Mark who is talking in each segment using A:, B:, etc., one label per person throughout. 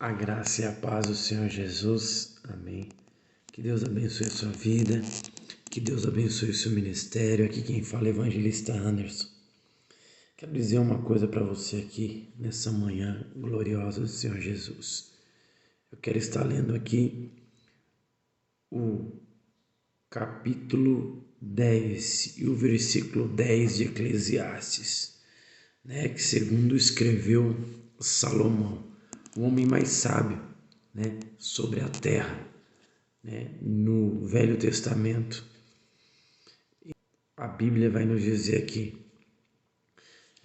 A: A graça e a paz do Senhor Jesus. Amém. Que Deus abençoe a sua vida. Que Deus abençoe o seu ministério. Aqui quem fala é o evangelista Anderson. Quero dizer uma coisa para você aqui nessa manhã gloriosa do Senhor Jesus. Eu quero estar lendo aqui o capítulo 10 e o versículo 10 de Eclesiastes, que segundo escreveu Salomão, o homem mais sábio, sobre a terra, no Velho Testamento. A Bíblia vai nos dizer aqui,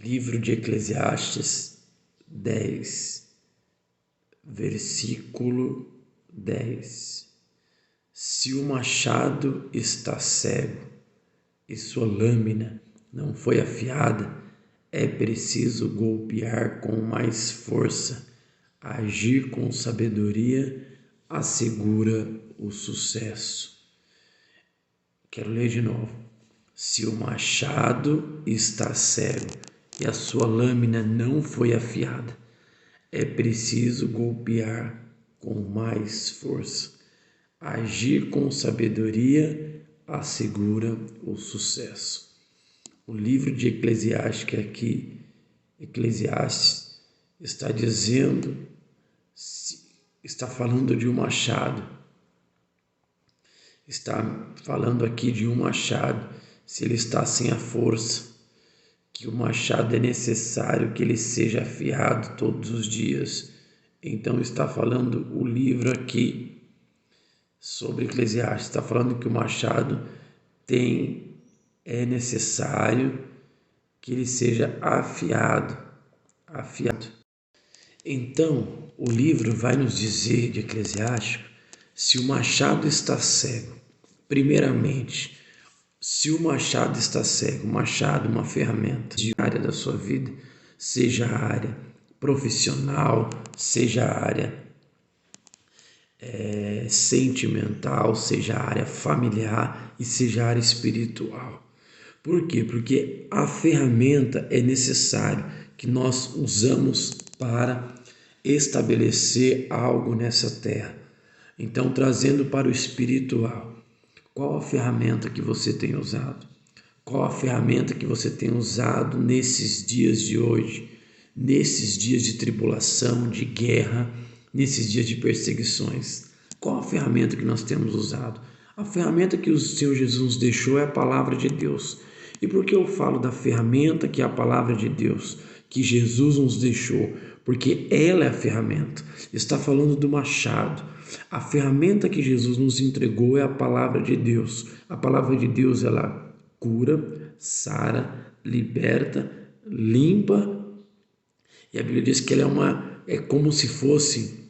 A: livro de Eclesiastes 10, versículo 10. Se o machado está cego e sua lâmina não foi afiada, é preciso golpear com mais força. Agir com sabedoria assegura o sucesso. Quero ler de novo. Se o machado está cego e a sua lâmina não foi afiada, é preciso golpear com mais força. Agir com sabedoria assegura o sucesso. O livro de Eclesiastes está dizendo, está falando de um machado. Está falando aqui de um machado, se ele está sem a força, que o machado é necessário que ele seja afiado todos os dias. Então está falando o livro aqui sobre Eclesiastes, está falando que o machado é necessário que ele seja afiado. Então, o livro vai nos dizer de Eclesiastes, se o machado está cego, primeiramente, se o machado está cego, machado, uma ferramenta de área da sua vida, seja a área profissional, seja a área sentimental, seja a área familiar e seja a área espiritual. Por quê? Porque a ferramenta é necessário que nós usamos para estabelecer algo nessa terra. Então, trazendo para o espiritual, qual a ferramenta que você tem usado? Qual a ferramenta que você tem usado nesses dias de hoje, nesses dias de tribulação, de guerra, nesses dias de perseguições? Qual a ferramenta que nós temos usado? A ferramenta que o Senhor Jesus nos deixou é a palavra de Deus. E por que eu falo da ferramenta que é a palavra de Deus, que Jesus nos deixou? Porque ela é a ferramenta. Está falando do machado. A ferramenta que Jesus nos entregou é a palavra de Deus. A palavra de Deus, ela cura, sara, liberta, limpa. E a Bíblia diz que ela é como se fosse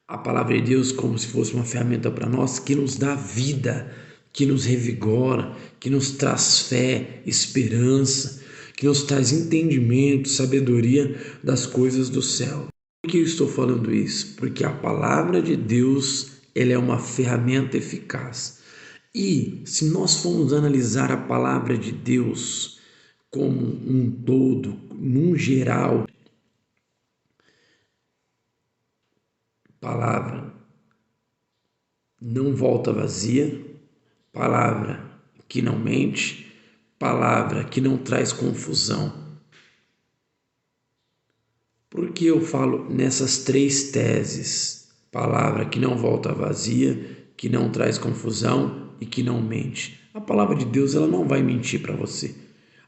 A: a palavra de Deus, como se fosse uma ferramenta para nós que nos dá vida, que nos revigora, que nos traz fé, esperança, que nos traz entendimento, sabedoria das coisas do céu. Por que eu estou falando isso? Porque a palavra de Deus, ela é uma ferramenta eficaz. E se nós formos analisar a palavra de Deus como um todo, num geral, palavra não volta vazia, palavra que não mente, palavra que não traz confusão. Por que eu falo nessas três teses? Palavra que não volta vazia, que não traz confusão e que não mente. A palavra de Deus, ela não vai mentir para você.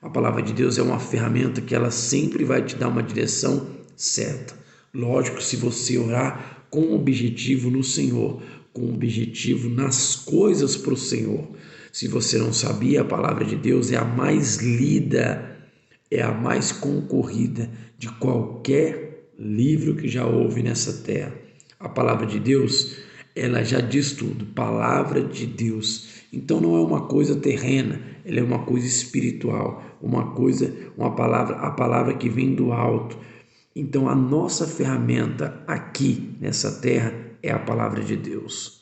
A: A palavra de Deus é uma ferramenta que ela sempre vai te dar uma direção certa. Lógico, se você orar com objetivo no Senhor, com objetivo nas coisas para o Senhor. Se você não sabia, a palavra de Deus é a mais lida, é a mais concorrida de qualquer livro que já houve nessa terra. A palavra de Deus, ela já diz tudo, palavra de Deus. Então não é uma coisa terrena, ela é uma coisa espiritual, a palavra que vem do alto. Então a nossa ferramenta aqui nessa terra é a palavra de Deus.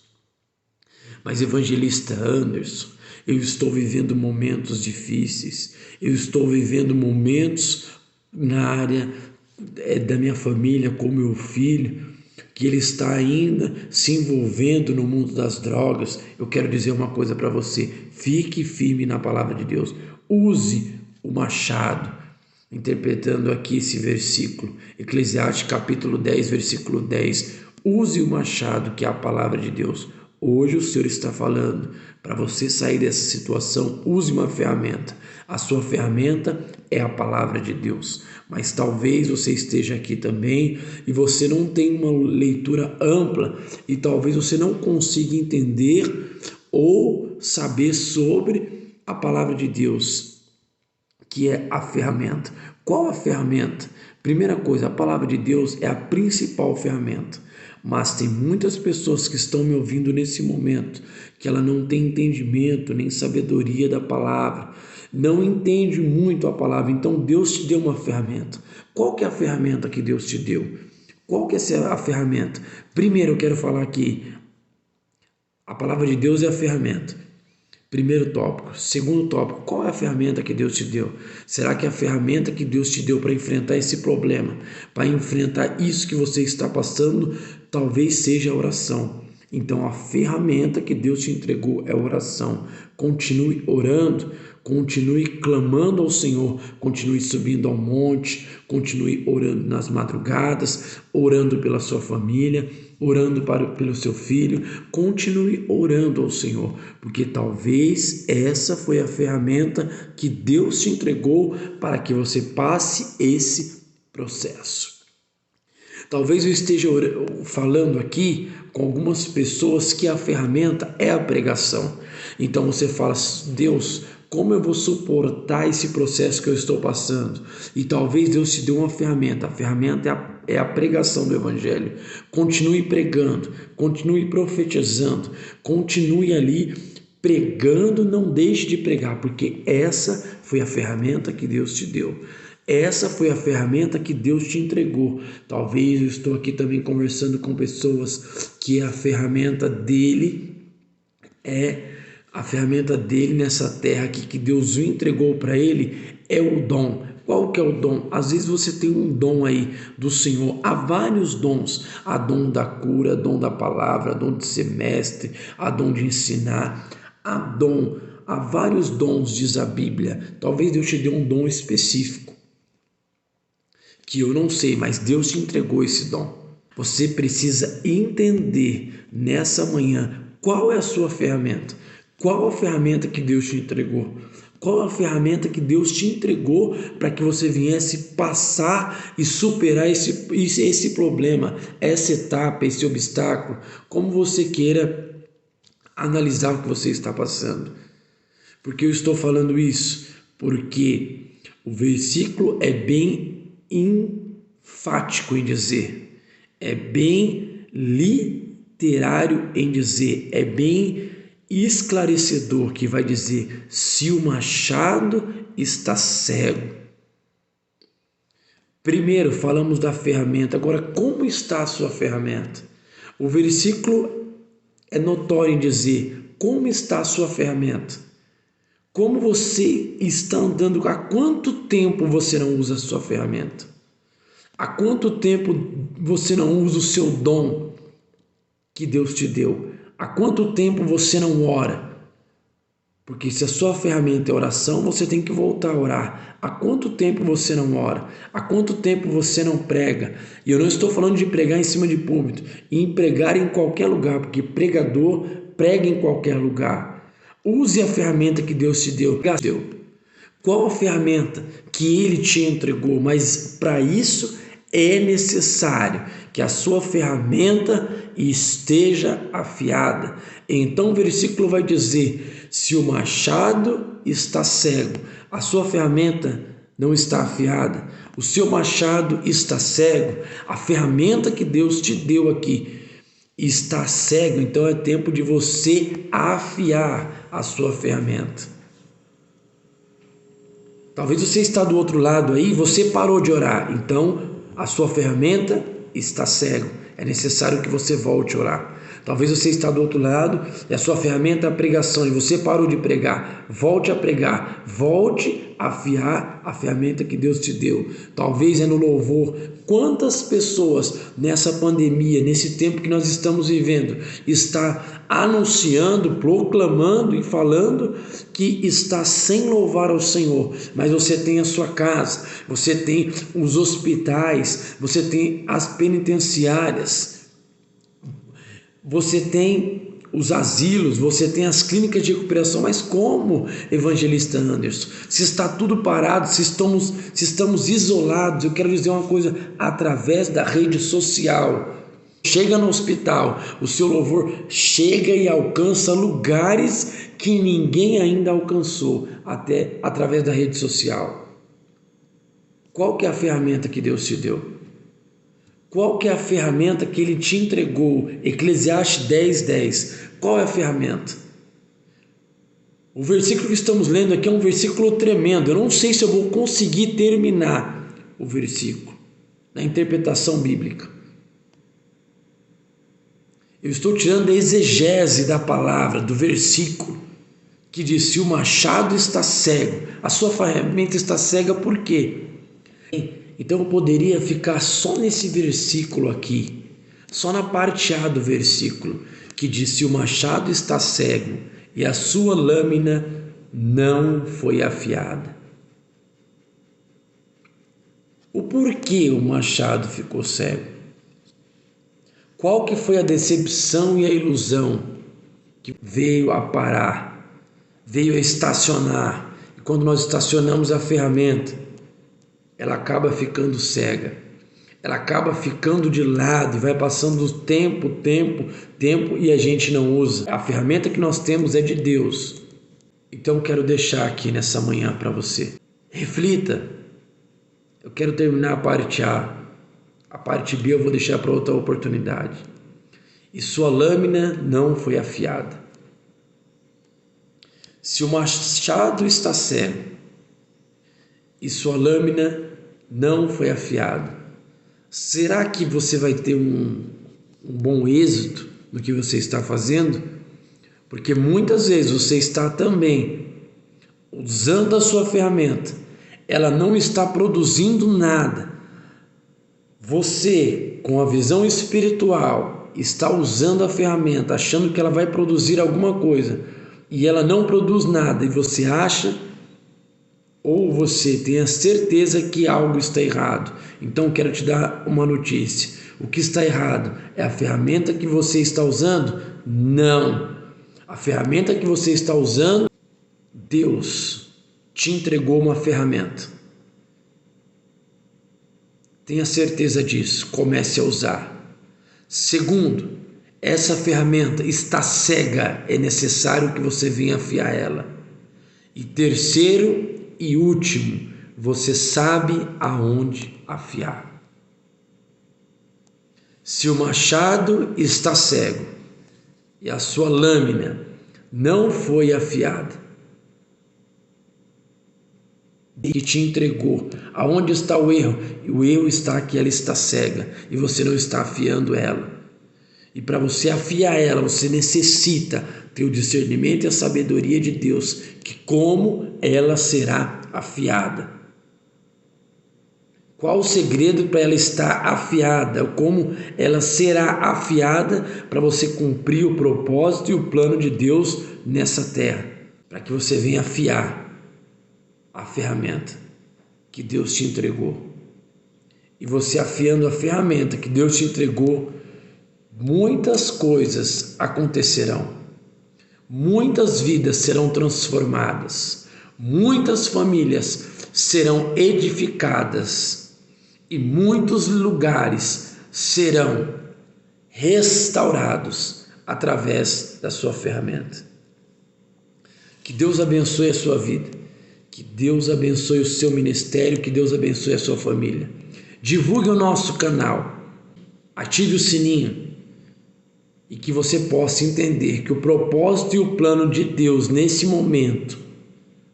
A: Mas evangelista Anderson, eu estou vivendo momentos difíceis, eu estou vivendo momentos na área da minha família, com meu filho, que ele está ainda se envolvendo no mundo das drogas, eu quero dizer uma coisa para você: fique firme na palavra de Deus, use o machado. Interpretando aqui esse versículo, Eclesiastes capítulo 10, versículo 10, use o machado, que é a palavra de Deus. Hoje o Senhor está falando para você sair dessa situação. Use uma ferramenta. A sua ferramenta é a palavra de Deus. Mas talvez você esteja aqui também e você não tenha uma leitura ampla e talvez você não consiga entender ou saber sobre a palavra de Deus, que é a ferramenta. Qual a ferramenta? Primeira coisa, a palavra de Deus é a principal ferramenta. Mas tem muitas pessoas que estão me ouvindo nesse momento que ela não tem entendimento nem sabedoria da palavra, não entende muito a palavra. Então Deus te deu uma ferramenta. Qual que é a ferramenta que Deus te deu? Qual que é a ferramenta? Primeiro eu quero falar aqui, a palavra de Deus é a ferramenta. Primeiro tópico. Segundo tópico, qual é a ferramenta que Deus te deu? Será que a ferramenta que Deus te deu para enfrentar esse problema, para enfrentar isso que você está passando, talvez seja a oração? Então a ferramenta que Deus te entregou é a oração. Continue orando, continue clamando ao Senhor, continue subindo ao monte, continue orando nas madrugadas, orando pela sua família, orando pelo seu filho. Continue orando ao Senhor, porque talvez essa foi a ferramenta que Deus te entregou para que você passe esse processo. Talvez eu esteja falando aqui com algumas pessoas que a ferramenta é a pregação. Então você fala: Deus, como eu vou suportar esse processo que eu estou passando? E talvez Deus te dê uma ferramenta. A ferramenta é a pregação do Evangelho. Continue pregando, continue profetizando, continue ali pregando, não deixe de pregar, porque essa foi a ferramenta que Deus te deu. Essa foi a ferramenta que Deus te entregou. Talvez eu estou aqui também conversando com pessoas que a ferramenta dele nessa terra aqui, que Deus o entregou para ele, é o dom. Qual que é o dom? Às vezes você tem um dom aí do Senhor. Há vários dons. Há dom da cura, dom da palavra, dom de ser mestre, há dom de ensinar. Há vários dons, diz a Bíblia. Talvez Deus te dê um dom específico, que eu não sei, mas Deus te entregou esse dom. Você precisa entender nessa manhã qual é a sua ferramenta. Qual a ferramenta que Deus te entregou? Qual a ferramenta que Deus te entregou para que você viesse passar e superar esse problema, essa etapa, esse obstáculo, como você queira analisar o que você está passando. Por que eu estou falando isso? Porque o versículo é bem enfático em dizer, é bem literário em dizer, é bem esclarecedor, que vai dizer: se o machado está cego. Primeiro falamos da ferramenta, agora como está a sua ferramenta? O versículo é notório em dizer como está a sua ferramenta. Como você está andando? Há quanto tempo você não usa a sua ferramenta? Há quanto tempo você não usa o seu dom que Deus te deu? Há quanto tempo você não ora? Porque se a sua ferramenta é oração, você tem que voltar a orar. Há quanto tempo você não ora? Há quanto tempo você não prega? E eu não estou falando de pregar em cima de púlpito, em pregar em qualquer lugar, porque pregador prega em qualquer lugar. Use a ferramenta que Deus te deu. Qual a ferramenta que Ele te entregou? Mas para isso é necessário que a sua ferramenta esteja afiada. Então o versículo vai dizer: se o machado está cego, a sua ferramenta não está afiada, o seu machado está cego, a ferramenta que Deus te deu aqui está cego, então é tempo de você afiar a sua ferramenta. Talvez você está do outro lado aí, você parou de orar, então a sua ferramenta está cego. É necessário que você volte a orar. Talvez você está do outro lado e a sua ferramenta é a pregação e você parou de pregar. Volte a pregar, volte a afiar a ferramenta que Deus te deu. Talvez é no louvor. Quantas pessoas nessa pandemia, nesse tempo que nós estamos vivendo, está anunciando, proclamando e falando que está sem louvar ao Senhor, mas você tem a sua casa, você tem os hospitais, você tem as penitenciárias, você tem os asilos, você tem as clínicas de recuperação, mas como, evangelista Anderson? Se está tudo parado, se estamos isolados, eu quero dizer uma coisa, através da rede social. Chega no hospital, o seu louvor chega e alcança lugares que ninguém ainda alcançou, até através da rede social. Qual que é a ferramenta que Deus te deu? Qual que é a ferramenta que Ele te entregou? Eclesiastes 10:10. Qual é a ferramenta? O versículo que estamos lendo aqui é um versículo tremendo. Eu não sei se eu vou conseguir terminar o versículo na interpretação bíblica. Eu estou tirando a exegese da palavra, do versículo, que diz: se o machado está cego, a sua ferramenta está cega por quê? Então eu poderia ficar só nesse versículo aqui, só na parte A do versículo, que diz: se o machado está cego e a sua lâmina não foi afiada. O porquê o machado ficou cego? Qual que foi a decepção e a ilusão que veio a parar, veio a estacionar? E quando nós estacionamos a ferramenta, ela acaba ficando cega, ela acaba ficando de lado e vai passando o tempo e a gente não usa. A ferramenta que nós temos é de Deus. Então eu quero deixar aqui nessa manhã para você. Reflita. Eu quero terminar a parte A. A parte B eu vou deixar para outra oportunidade. E sua lâmina não foi afiada. Se o machado está cego e sua lâmina não foi afiada, será que você vai ter um bom êxito no que você está fazendo? Porque muitas vezes você está também usando a sua ferramenta, ela não está produzindo nada. Você, com a visão espiritual, está usando a ferramenta, achando que ela vai produzir alguma coisa, e ela não produz nada, e você acha, ou você tem a certeza que algo está errado. Então quero te dar uma notícia. O que está errado? É a ferramenta que você está usando? Não. A ferramenta que você está usando, Deus te entregou uma ferramenta. Tenha certeza disso, comece a usar. Segundo, essa ferramenta está cega, é necessário que você venha afiar ela. E terceiro e último, você sabe aonde afiar. Se o machado está cego e a sua lâmina não foi afiada, que te entregou, aonde está o erro? O erro está que ela está cega e você não está afiando ela. E para você afiar ela, você necessita ter o discernimento e a sabedoria de Deus, que como ela será afiada. Qual o segredo para ela estar afiada? Como ela será afiada para você cumprir o propósito e o plano de Deus nessa terra? Para que você venha afiar a ferramenta que Deus te entregou. E você afiando a ferramenta que Deus te entregou, muitas coisas acontecerão. Muitas vidas serão transformadas. Muitas famílias serão edificadas. E muitos lugares serão restaurados através da sua ferramenta. Que Deus abençoe a sua vida. Que Deus abençoe o seu ministério, que Deus abençoe a sua família. Divulgue o nosso canal, ative o sininho e que você possa entender que o propósito e o plano de Deus nesse momento,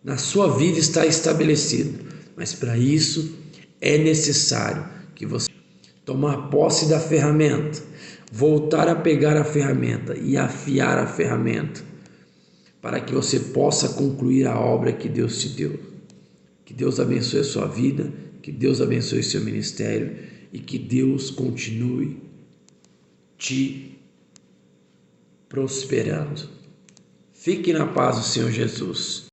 A: na sua vida está estabelecido. Mas para isso é necessário que você tomar posse da ferramenta, voltar a pegar a ferramenta e afiar a ferramenta, para que você possa concluir a obra que Deus te deu. Que Deus abençoe a sua vida, que Deus abençoe seu ministério e que Deus continue te prosperando. Fique na paz do Senhor Jesus.